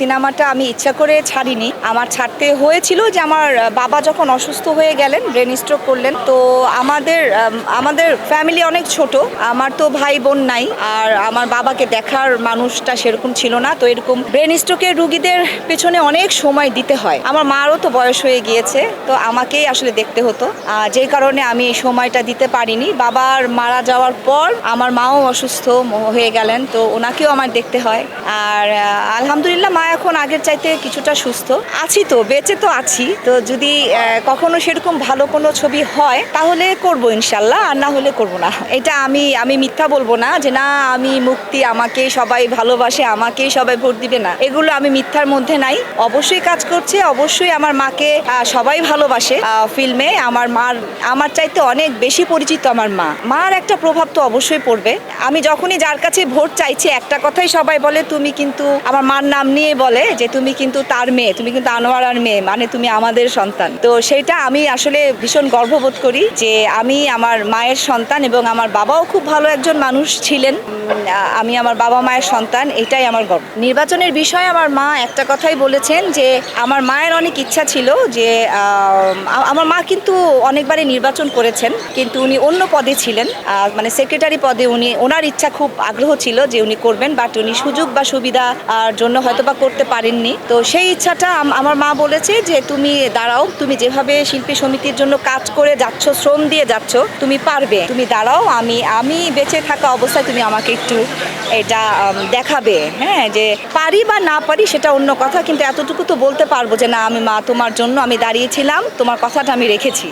সিনেমাটা আমি ইচ্ছা করে ছাড়িনি। আমার ছাড়তে হয়েছিল যে আমার বাবা যখন অসুস্থ হয়ে গেলেন, ব্রেন স্ট্রোক করলেন। তো আমাদের ফ্যামিলি অনেক ছোট, আমার তো ভাই বোন নাই, আর আমার বাবাকে দেখার মানুষটা সেরকম ছিল না। তো এরকম ব্রেন স্ট্রোকের রুগীদের পেছনে অনেক সময় দিতে হয়। আমার মারও তো বয়স হয়ে গিয়েছে, তো আমাকেই আসলে দেখতে হতো, যেই কারণে আমি এই সময়টা দিতে পারিনি। বাবার মারা যাওয়ার পর আমার মাও অসুস্থ হয়ে গেলেন, তো ওনাকেও আমার দেখতে হয়। আর আলহামদুলিল্লাহ মা এখন আগের চাইতে কিছুটা সুস্থ আছি, তো বেঁচে তো আছি। তো যদি কখনো সেরকম ভালো কোনো ছবি হয় তাহলে করব ইনশাল্লাহ, আর না হলে করব না। এটা আমি মিথ্যা বলবো না যে না আমি মুক্তি, আমাকে সবাই ভালোবাসে, আমাকেই সবাই ভোট দিবে, না এগুলো আমি মিথ্যার মধ্যে নাই। অবশ্যই কাজ করছে, অবশ্যই আমার মাকে সবাই ভালোবাসে। ফিল্মে আমার চাইতে অনেক বেশি পরিচিত আমার মার একটা প্রভাব তো অবশ্যই পড়বে। আমি যখনই যার কাছে ভোট চাইছি একটা কথাই সবাই বলে, তুমি কিন্তু আমার মার নাম নিয়ে বলে যে তুমি কিন্তু তার মেয়ে, তুমি কিন্তু আনোয়ারার মেয়ে, মানে তুমি আমাদের সন্তান। তো সেটা আমি আসলে ভীষণ গর্ববোধ করি যে আমি আমার মায়ের সন্তান, এবং আমার বাবাও খুব ভালো একজন মানুষ ছিলেন। আমি আমার বাবা মায়ের সন্তান, এটাই আমার গর্ব। নির্বাচনের বিষয়ে আমার মা একটা কথাই বলেছেন যে আমার মায়ের অনেক ইচ্ছা ছিল যে আমার মা কিন্তু অনেকবারই নির্বাচন করেছেন, কিন্তু উনি অন্য পদে ছিলেন, মানে সেক্রেটারি পদে ওনার ইচ্ছা খুব আগ্রহ ছিল যে উনি করবেন, বাট উনি সুযোগ বা সুবিধা জন্য হয়তো বা করতে পারেননি। তো সেই ইচ্ছাটা আমার মা বলেছে যে তুমি দাঁড়াও, তুমি যেভাবে শিল্পী সমিতির জন্য কাজ করে যাচ্ছ, শ্রম দিয়ে যাচ্ছ, তুমি পারবে, তুমি দাঁড়াও, আমি বেঁচে থাকা অবস্থায় তুমি আমাকে একটু এটা দেখাবে। হ্যাঁ, যে পারি বা না পারি সেটা অন্য কথা, কিন্তু এতটুকু তো বলতে পারবো যে না আমি মা তোমার জন্য আমি দাঁড়িয়েছিলাম, তোমার কথাটা আমি রেখেছি।